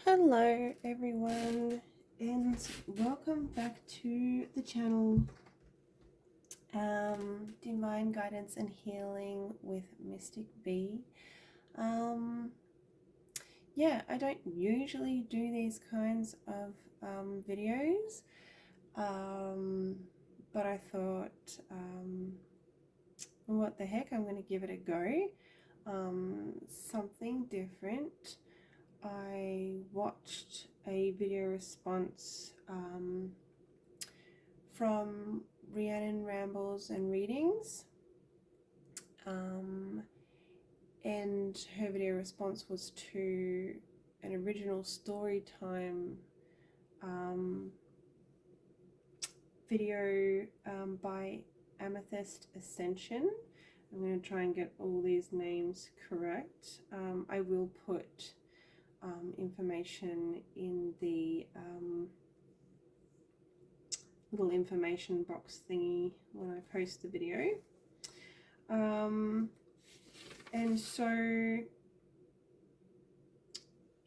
Hello everyone and welcome back to the channel. Divine Guidance and Healing with Mystic B. Yeah, I don't usually do these kinds of videos, but I thought, what the heck, I'm going to give it a go. Something different. I watched a video response from Rhiannon Rambles and Readings, and her video response was to an original story time video by Amethyst Ascension. I'm going to try and get all these names correct. I will put information in the little information box thingy when I post the video. And so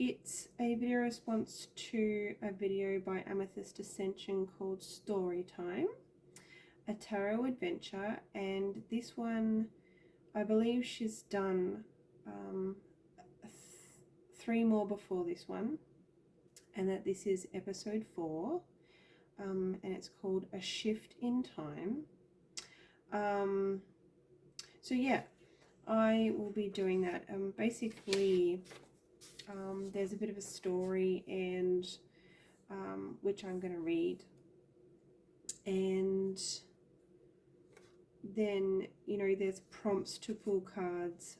it's a video response to a video by Amethyst Ascension called Story Time, a Tarot Adventure, and this one, I believe she's done 3 more before this one, and that this is episode 4, and it's called A Shift in Time. So yeah, I will be doing that. Basically, there's a bit of a story, and which I'm going to read, and then there's prompts to pull cards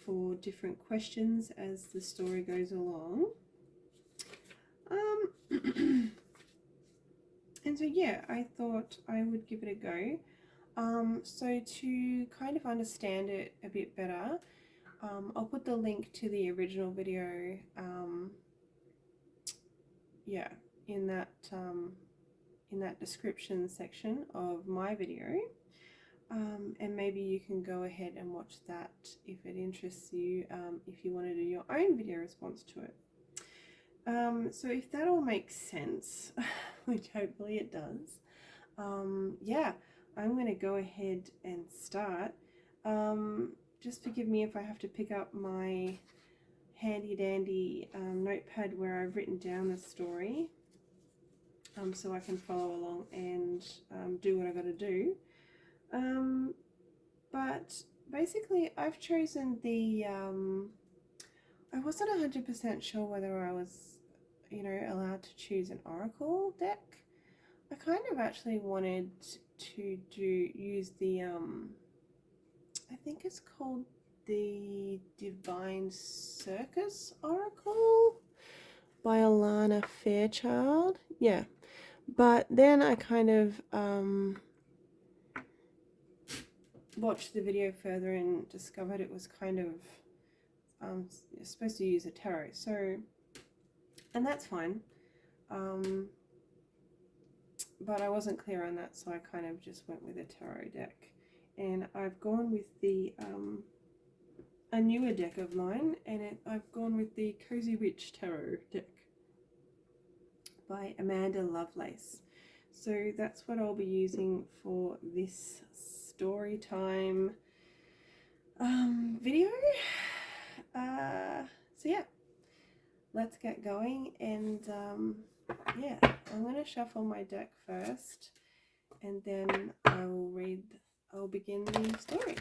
for different questions as the story goes along. And so yeah, I thought I would give it a go. So to kind of understand it a bit better, I'll put the link to the original video in that description section of my video, and maybe you can go ahead and watch that if it interests you, if you want to do your own video response to it. So if that all makes sense, which hopefully it does, yeah, I'm going to go ahead and start. Just forgive me if I have to pick up my handy dandy notepad where I've written down the story, so I can follow along and do what I got to do. But basically I've chosen the I wasn't 100% sure whether I was allowed to choose an oracle deck. I kind of actually wanted to use the I think it's called the Divine Circus Oracle by Alana Fairchild. Yeah, but then I kind of watched the video further and discovered it was kind of supposed to use a tarot, so, and that's fine, but I wasn't clear on that, so I kind of just went with a tarot deck, and I've gone with the a newer deck of mine, and I've gone with the Cozy Witch Tarot deck by Amanda Lovelace. So that's what I'll be using for this story time video. So yeah, let's get going, and yeah, I'm going to shuffle my deck first, and then I'll begin the story.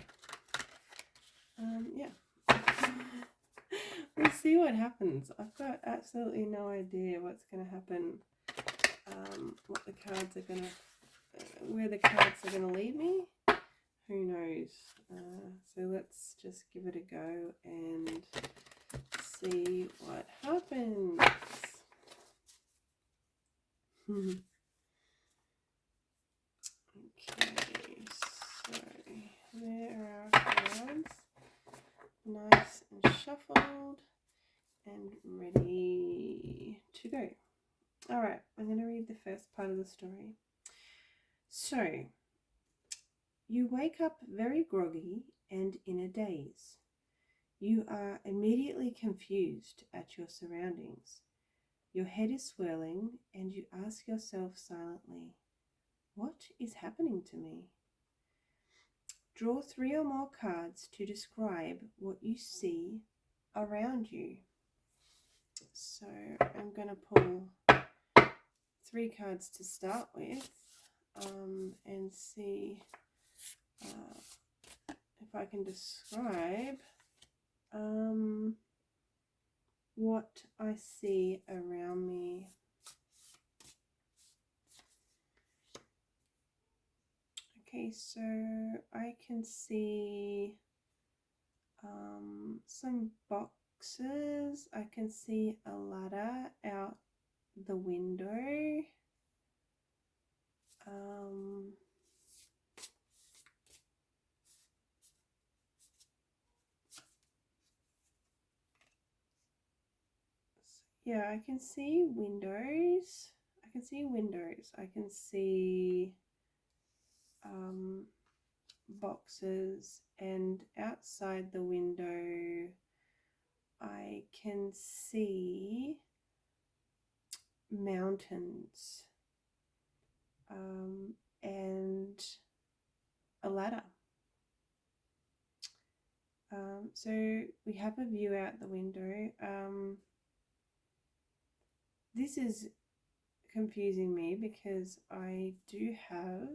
Yeah. We'll see what happens. I've got absolutely no idea what's going to happen, what the cards are going to, where the cards are going to lead me. Who knows? So let's just give it a go and see what happens. Okay, so there are our cards, nice and shuffled and ready to go. Alright, I'm going to read the first part of the story. So, you wake up very groggy and in a daze. You are immediately confused at your surroundings. Your head is swirling and you ask yourself silently, what is happening to me? Draw 3 or more cards to describe what you see around you. So I'm going to pull 3 cards to start with and see if I can describe what I see around me. Okay, so I can see some boxes. I can see a ladder out the window. Yeah, I can see windows. I can see windows. I can see boxes, and outside the window I can see mountains and a ladder. So we have a view out the window. This is confusing me because I do have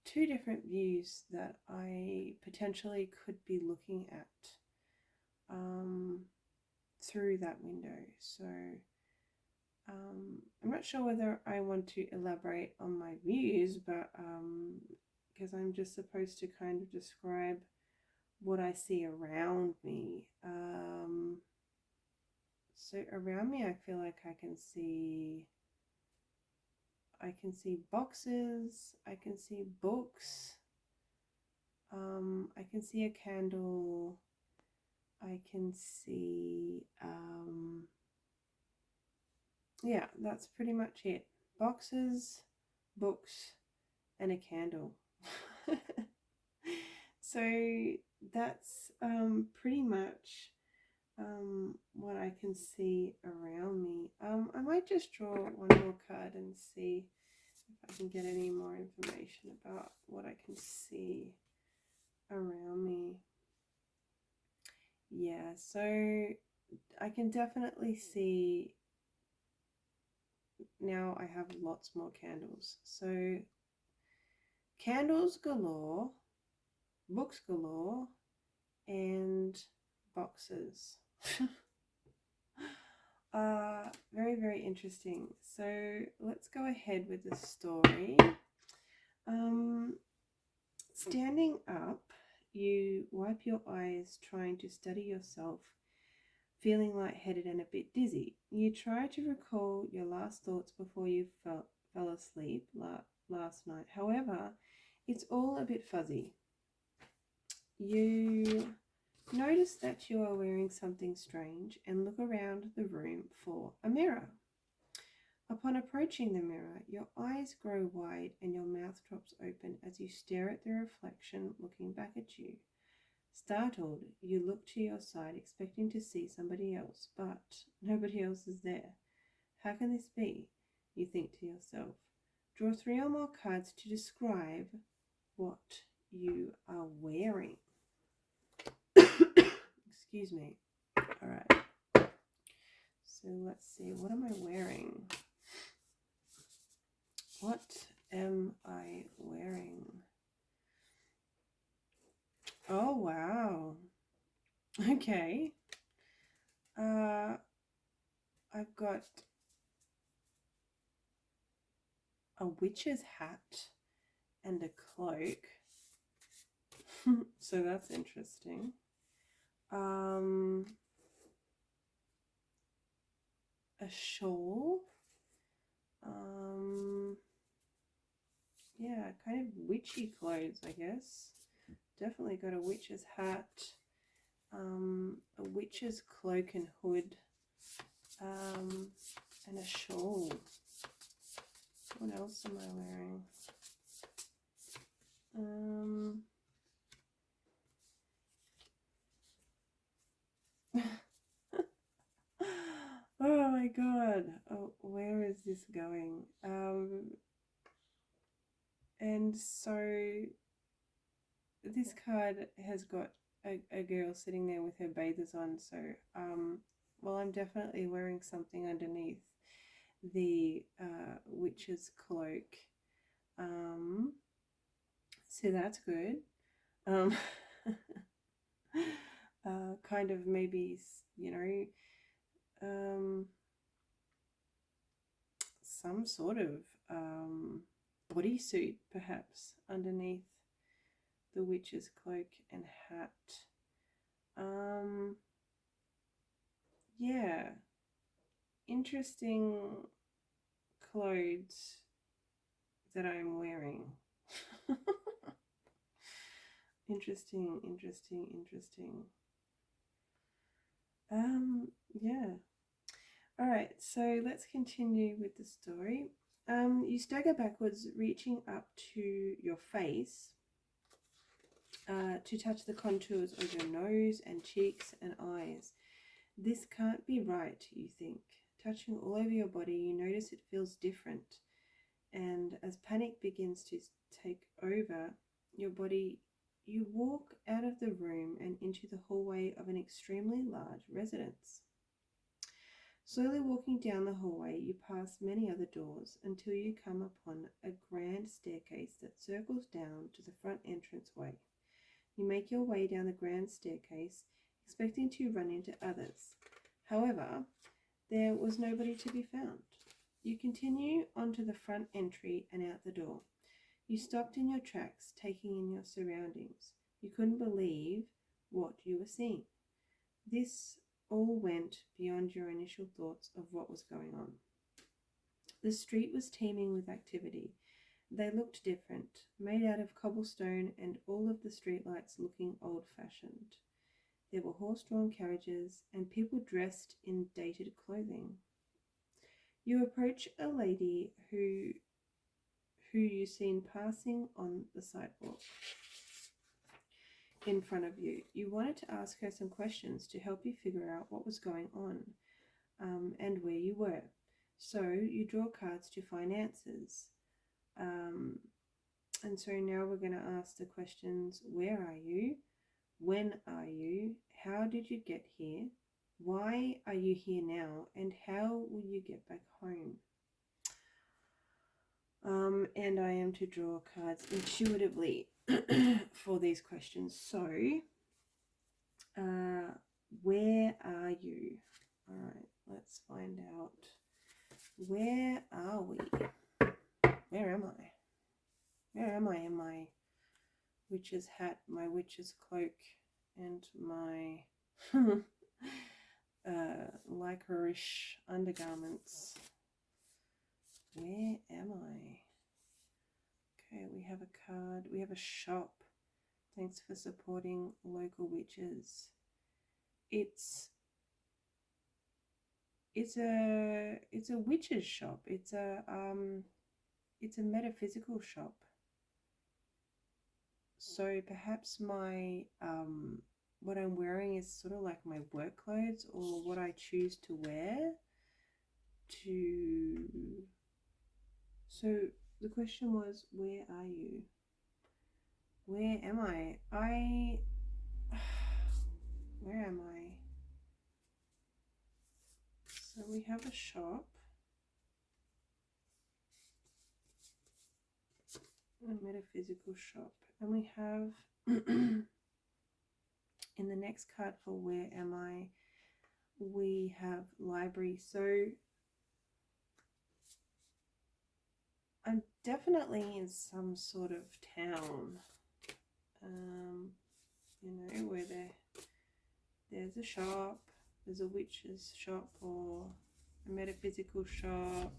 2 different views that I potentially could be looking at through that window. So I'm not sure whether I want to elaborate on my views, but because I'm just supposed to kind of describe what I see around me. So around me, I feel like I can see boxes, I can see books, I can see a candle, I can see, yeah, that's pretty much it. Boxes, books, and a candle. So that's pretty much what I can see around me. I might just draw one more card and see if I can get any more information about what I can see around me. Yeah, so I can definitely see, now I have lots more candles. So candles galore, books galore, and boxes. Very, very interesting. So let's go ahead with the story. Standing up, you wipe your eyes, trying to steady yourself, feeling lightheaded and a bit dizzy. You try to recall your last thoughts before you fell asleep last night. However, it's all a bit fuzzy. You notice that you are wearing something strange and look around the room for a mirror. Upon approaching the mirror, your eyes grow wide and your mouth drops open as you stare at the reflection looking back at you. Startled, you look to your side expecting to see somebody else, but nobody else is there. How can this be? You think to yourself. Draw 3 or more cards to describe what you are wearing. Excuse me. All right. So let's see. What am I wearing? What am I wearing? Oh, wow. Okay. I've got a witch's hat and a cloak. So that's interesting. A shawl. Yeah, kind of witchy clothes, I guess. Definitely got a witch's hat, a witch's cloak and hood, and a shawl. What else am I wearing? is this going? And so this card has got a girl sitting there with her bathers on. So, well, I'm definitely wearing something underneath the witch's cloak. So that's good. Kind of maybe, you know, some sort of bodysuit perhaps underneath the witch's cloak and hat. Yeah, interesting clothes that I'm wearing. Interesting. Yeah. All right, so let's continue with the story. You stagger backwards, reaching up to your face to touch the contours of your nose and cheeks and eyes. This can't be right, you think. Touching all over your body, you notice it feels different. And as panic begins to take over your body, you walk out of the room and into the hallway of an extremely large residence. Slowly walking down the hallway, you pass many other doors until you come upon a grand staircase that circles down to the front entranceway. You make your way down the grand staircase, expecting to run into others. However, there was nobody to be found. You continue onto the front entry and out the door. You stopped in your tracks, taking in your surroundings. You couldn't believe what you were seeing. This all went beyond your initial thoughts of what was going on. The street was teeming with activity. They looked different, made out of cobblestone and all of the streetlights looking old-fashioned. There were horse-drawn carriages and people dressed in dated clothing. You approach a lady who you seen passing on the sidewalk in front of you. You wanted to ask her some questions to help you figure out what was going on and where you were. So you draw cards to find answers. And so now we're going to ask the questions: where are you? When are you? How did you get here? Why are you here now? And how will you get back home? And I am to draw cards intuitively for these questions. So, where are you? All right, let's find out. Where are we? Where am I? Where am I in my witch's hat, my witch's cloak, and my licorice undergarments? Where am I? Okay, we have a card. We have a shop. Thanks for supporting local witches. It's a witch's shop. It's a metaphysical shop. So perhaps my what I'm wearing is sort of like my work clothes, or what I choose to wear to. So the question was, where are you? Where am I? Where am I? So we have a shop, a metaphysical shop, and we have in the next card for where am I, we have library. So I'm definitely in some sort of town, you know, where there's a shop, there's a witch's shop or a metaphysical shop,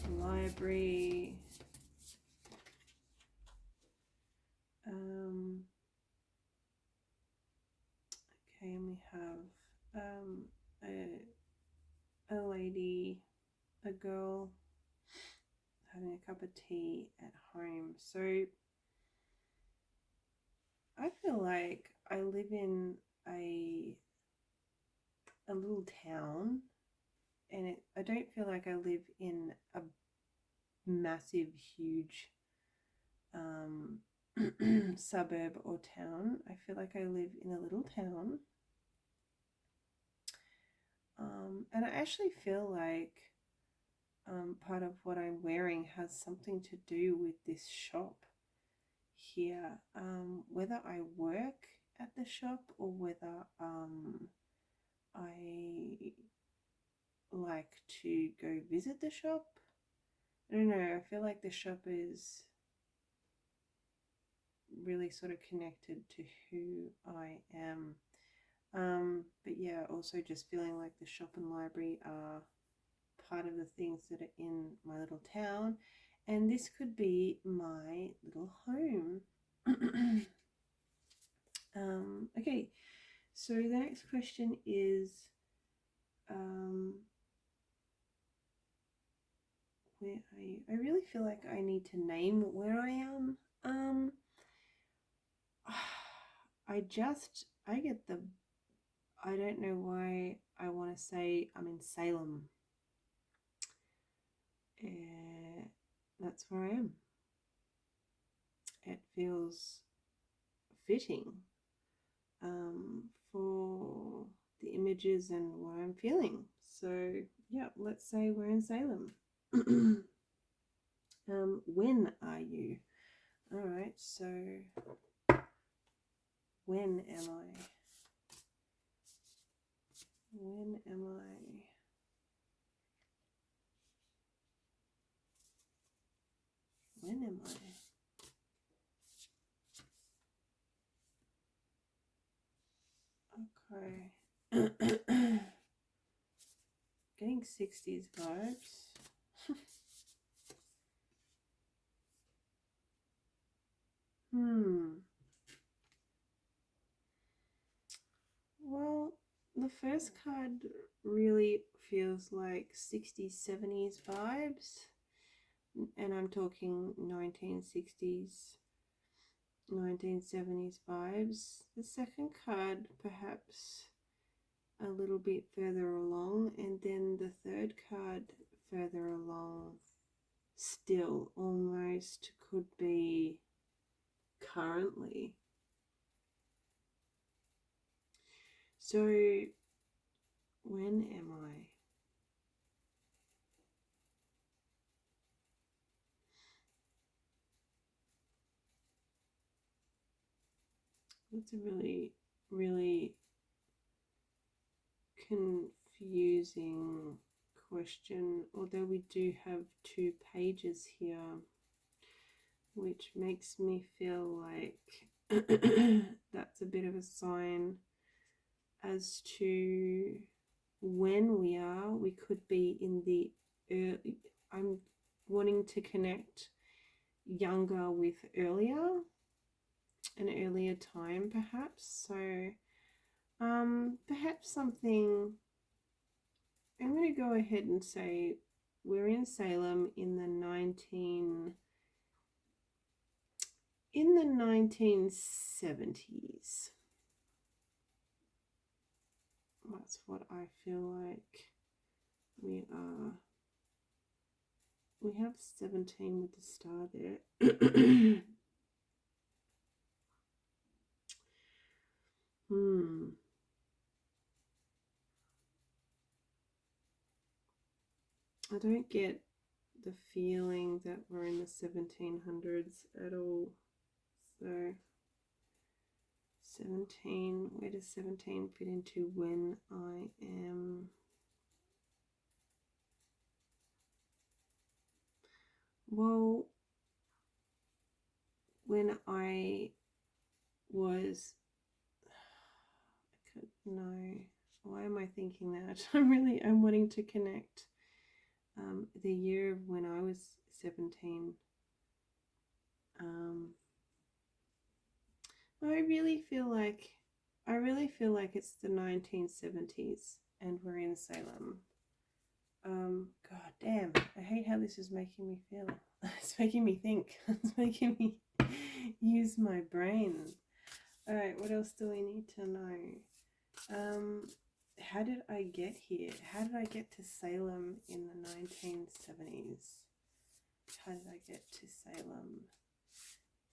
a library, okay, and we have a lady, a girl having a cup of tea at home. So I feel like I live in a little town, I don't feel like I live in a massive, huge suburb or town. I feel like I live in a little town. And I actually feel like part of what I'm wearing has something to do with this shop here. Whether I work at the shop or whether I like to go visit the shop. I don't know, I feel like the shop is really sort of connected to who I am. But yeah, also just feeling like the shop and library are part of the things that are in my little town, and this could be my little home. Okay, so the next question is where are you? I really feel like I need to name where I am. I don't know why I want to say I'm in Salem. That's where I am. It feels fitting for the images and what I'm feeling. So yeah, let's say we're in Salem. When are you? All right, so when am I? When am I? When am I? Okay. Getting 60s vibes. Well, the first card really feels like 60s, 70s vibes. And I'm talking 1960s, 1970s vibes. The second card perhaps a little bit further along, and then the third card further along still, almost could be currently. So when am I? That's a really, really confusing question, although we do have 2 pages here, which makes me feel like that's a bit of a sign as to when we are. We could be in the early, I'm wanting to connect younger with earlier, an earlier time perhaps. So perhaps something, I'm going to go ahead and say we're in Salem in the 1970s. That's what I feel like we are. We have 17 with the star there. I don't get the feeling that we're in the 1700s at all. So 17, where does 17 fit into when I am? Well, when I was, no, why am I thinking that? I'm wanting to connect the year of when I was 17. I really feel like it's the 1970s and we're in Salem. God damn, I hate how this is making me feel. It's making me think. It's making me use my brain. Alright, what else do we need to know? how did I get here? How did I get to Salem in the 1970s? How did I get to Salem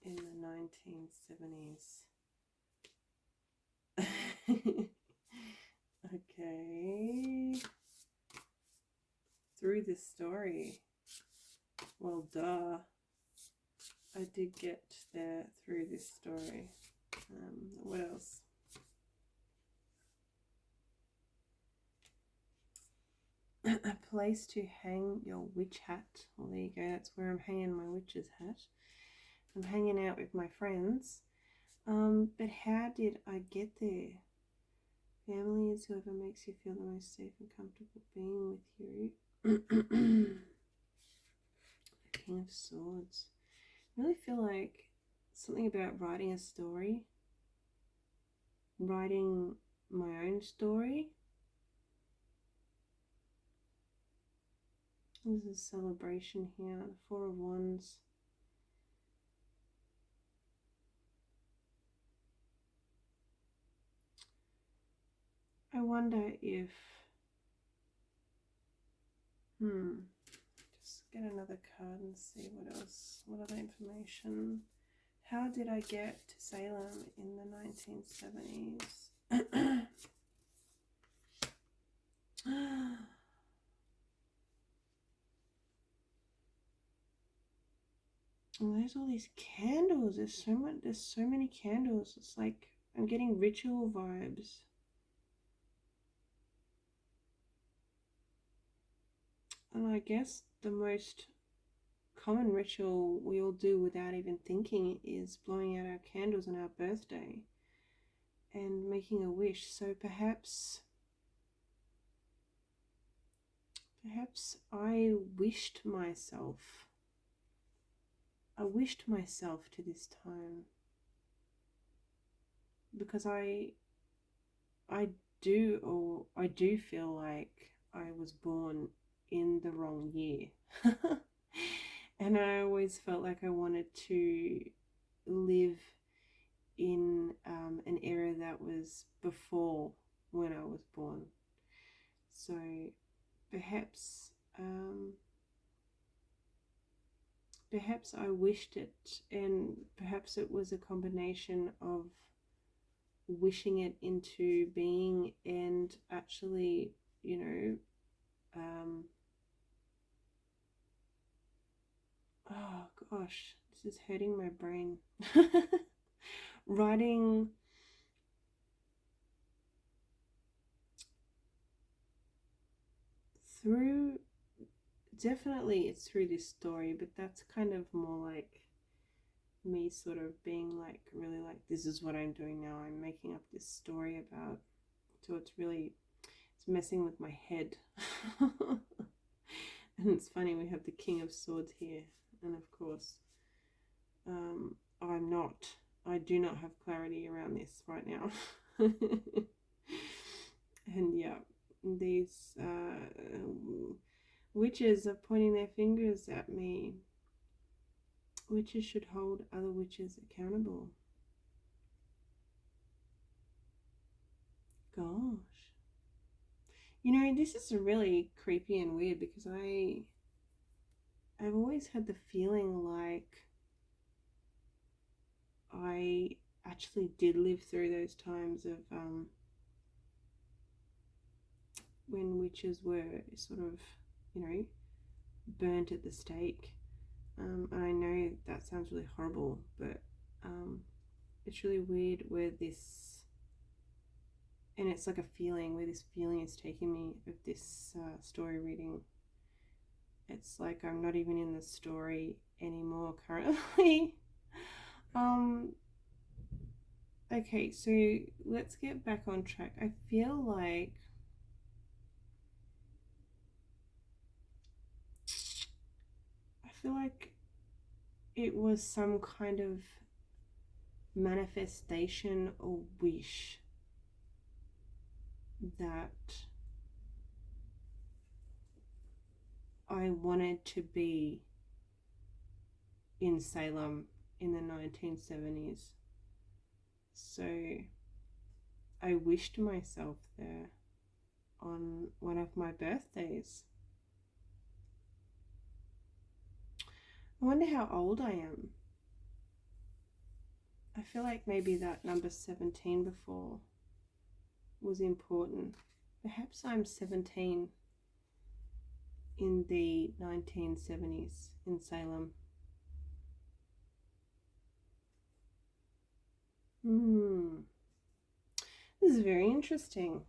in the 1970s? Okay. Through this story. Well, duh. I did get there through this story. What else? A place to hang your witch hat. Well, there you go. That's where I'm hanging my witch's hat. I'm hanging out with my friends. But how did I get there? Family is whoever makes you feel the most safe and comfortable being with you. The King of Swords. I really feel like something about writing a story, writing my own story. There's a celebration here, the Four of Wands. I wonder if, just get another card and see what else, what other information. How did I get to Salem in the 1970s? Oh, there's all these candles. There's so many candles. It's like I'm getting ritual vibes. And I guess the most common ritual we all do without even thinking is blowing out our candles on our birthday and making a wish. So perhaps I wished myself to this time, because I do feel like I was born in the wrong year. And I always felt like I wanted to live in an era that was before when I was born. So perhaps I wished it, and perhaps it was a combination of wishing it into being and actually, oh gosh, this is hurting my brain. Writing through, definitely it's through this story, but that's kind of more like me sort of being like, really like, this is what I'm doing now. I'm making up this story about, so it's messing with my head. And it's funny, we have the King of Swords here, and of course I do not have clarity around this right now. And yeah, these witches are pointing their fingers at me. Witches should hold other witches accountable. Gosh. This is really creepy and weird, because I've always had the feeling like I actually did live through those times of when witches were sort of, burnt at the stake. And I know that sounds really horrible, but it's really weird where this, and it's like a feeling, where this feeling is taking me of this story reading. It's like I'm not even in the story anymore currently. Okay, so let's get back on track. I feel like it was some kind of manifestation or wish that I wanted to be in Salem in the 1970s. So I wished myself there. on one of my birthdays. I wonder how old I am. I feel like maybe that number 17 before was important. Perhaps I'm 17 in the 1970s in Salem. This is very interesting.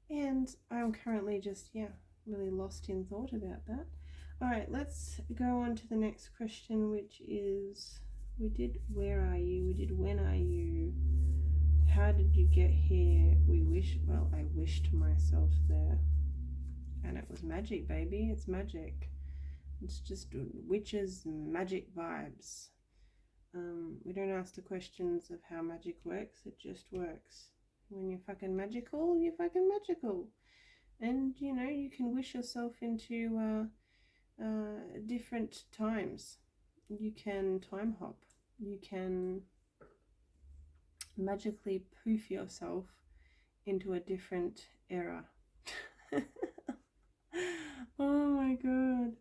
And I'm currently just, really lost in thought about that. All right, let's go on to the next question, which is, we did where are you? We did when are you? How did you get here? I wished myself there. And it was magic, baby. It's magic. It's just witches magic vibes. We don't ask the questions of how magic works. It just works. When you're fucking magical, you're fucking magical. And, you can wish yourself into different times. You can time hop. You can magically poof yourself into a different era. Oh my god.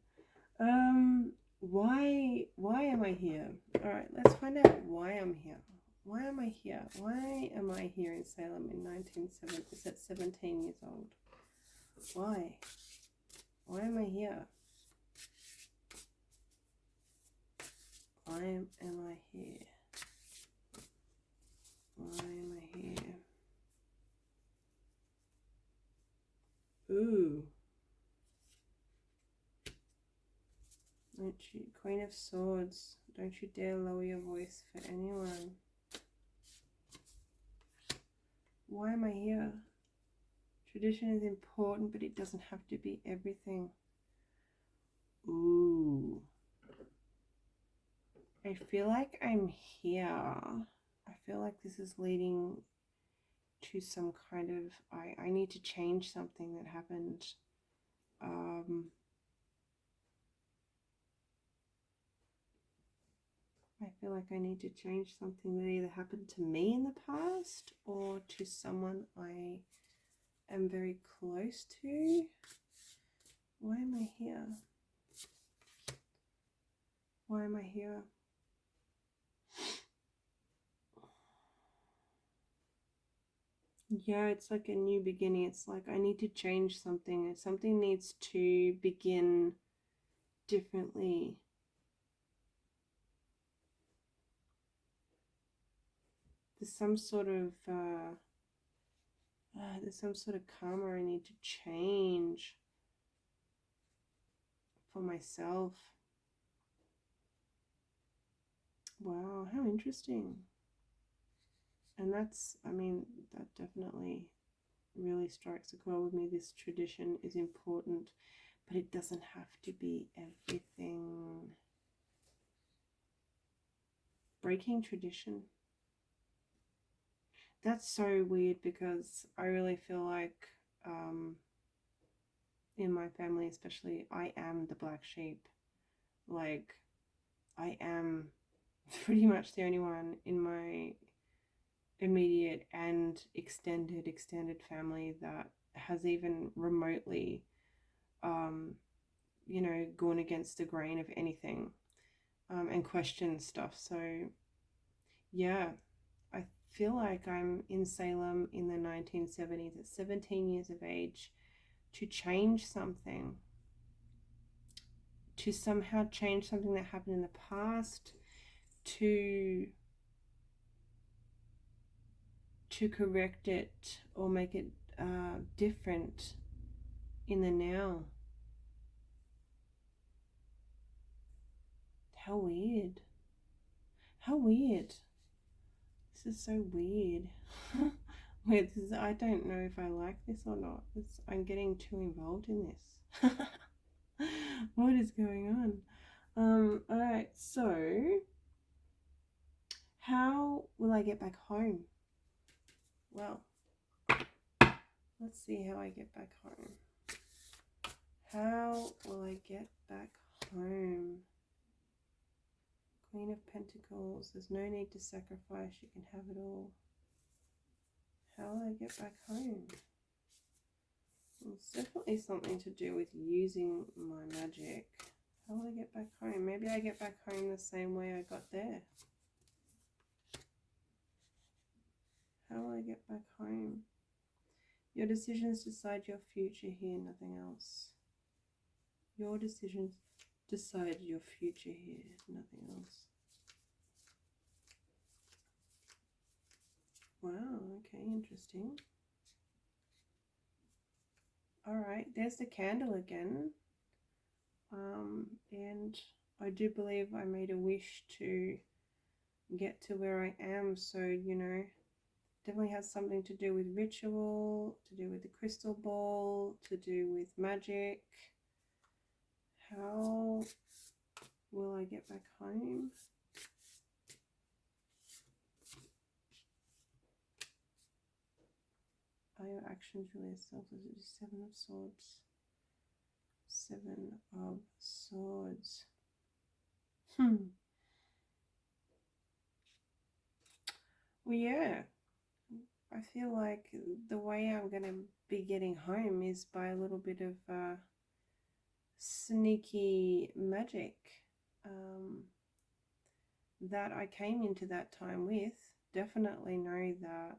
Why am I here? Alright, let's find out why I'm here. Why am I here? Why am I here in Salem in 1970? Is at 17 years old? Why? Why am I here? Why am I here? Why am I here? Ooh. Don't you, Queen of Swords, don't you dare lower your voice for anyone. Why am I here? Tradition is important, but it doesn't have to be everything. Ooh. I feel like I'm here. I feel like this is leading to some kind of, I need to change something that happened. I feel like I need to change something that either happened to me in the past or to someone I am very close to. Why am I here? Why am I here? Yeah, it's like a new beginning. It's like I need to change something. Something needs to begin differently. There's some sort of karma I need to change for myself. Wow, how interesting. And that's, that definitely really strikes a chord with me. This tradition is important, but it doesn't have to be everything. Breaking tradition. That's so weird because I really feel like in my family especially, I am the black sheep. Like, I am pretty much the only one in my immediate and extended family that has even remotely gone against the grain of anything and questioned stuff. So yeah, I feel like I'm in Salem in the 1970s at 17 years of age to change something, to somehow change something that happened in the past, to correct it or make it different in the now. How weird. How weird. This is so weird. Wait, I don't know if I like this or not. I'm getting too involved in this. What is going on? Alright, so how will I get back home? Well, let's see how I get back home. How will I get back home? Queen of Pentacles. There's no need to sacrifice. You can have it all. How will I get back home? It's definitely something to do with using my magic. How will I get back home? Maybe I get back home the same way I got there. How will I get back home? Your decisions decide your future here, nothing else. Your decisions decide your future here, nothing else. Wow, okay, interesting. Alright, there's the candle again. And I do believe I made a wish to get to where I am, so, you know, definitely has something to do with ritual, to do with the crystal ball, to do with magic. How will I get back home? Are your actions really as selfless? Seven of Swords. Seven of Swords. Well, yeah. I feel like the way I'm going to be getting home is by a little bit of sneaky magic that I came into that time with. Definitely know that,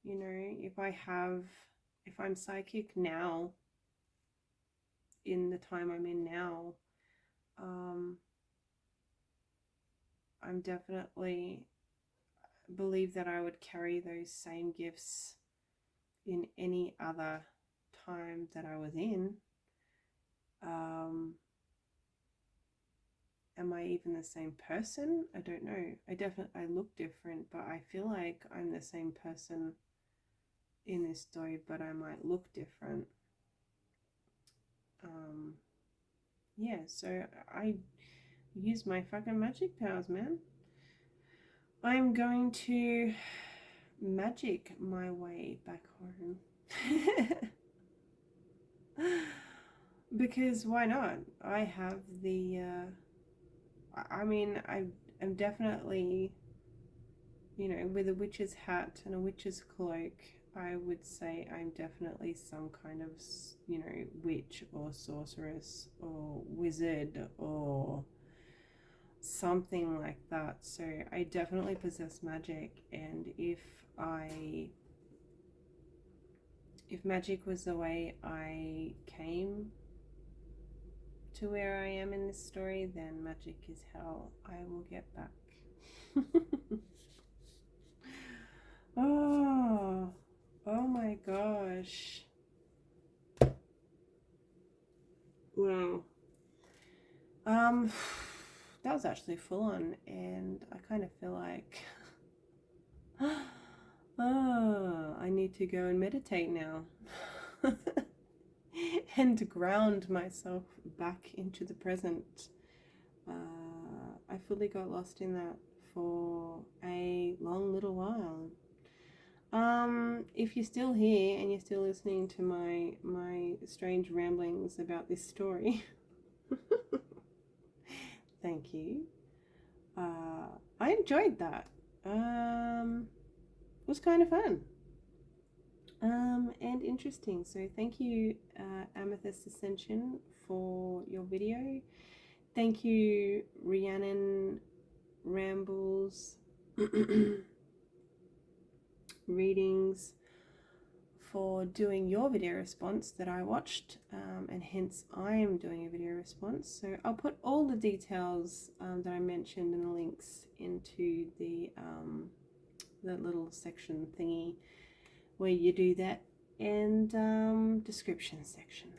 you know, if I'm psychic now, in the time I'm in now, I'm definitely believe that I would carry those same gifts in any other time that I was in. Am I even the same person? I don't know. I look different, but I feel like I'm the same person in this story, but I might look different. Yeah, so I use my fucking magic powers, man. I'm going to magic my way back home. Because why not? I have the I mean, I'm definitely, you know, with a witch's hat and a witch's cloak, I would say I'm definitely some kind of, you know, witch or sorceress or wizard or something like that. So I definitely possess magic, and if magic was the way I came to where I am in this story, then magic is how I will get back. Oh my gosh. Wow. That was actually full on, and I kind of feel like I need to go and meditate now. And ground myself back into the present. I fully got lost in that for a long little while. If you're still here and you're still listening to my strange ramblings about this story, thank you. I enjoyed that. It was kind of fun. And interesting. So thank you, Amethyst Ascension, for your video. Thank you, Rhiannon Rambles Readings, for doing your video response that I watched, and hence I am doing a video response. So I'll put all the details that I mentioned and the links into the little section thingy where you do that, and description section.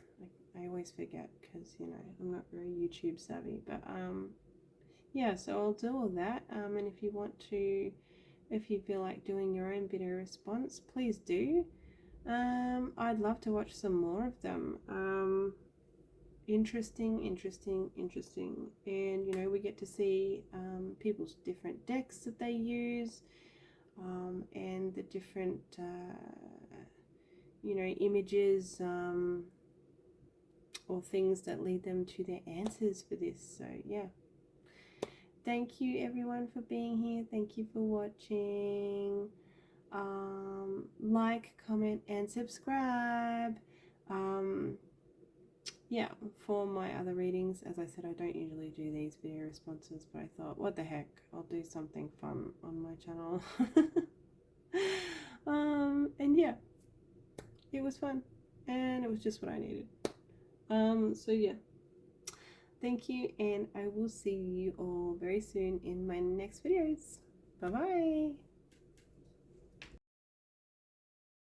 I always forget because, you know, I'm not very YouTube savvy, but yeah, so I'll do all that, and if you feel like doing your own video response, please do. I'd love to watch some more of them. Interesting. And, you know, we get to see people's different decks that they use, and the different, you know, images or things that lead them to their answers for this. So, yeah. Thank you, everyone, for being here. Thank you for watching. Like, comment, and subscribe. yeah, for my other readings, as I said, I don't usually do these video responses, but I thought, what the heck, I'll do something fun on my channel. And yeah, it was fun, and it was just what I needed. So yeah, thank you, and I will see you all very soon in my next videos. Bye bye.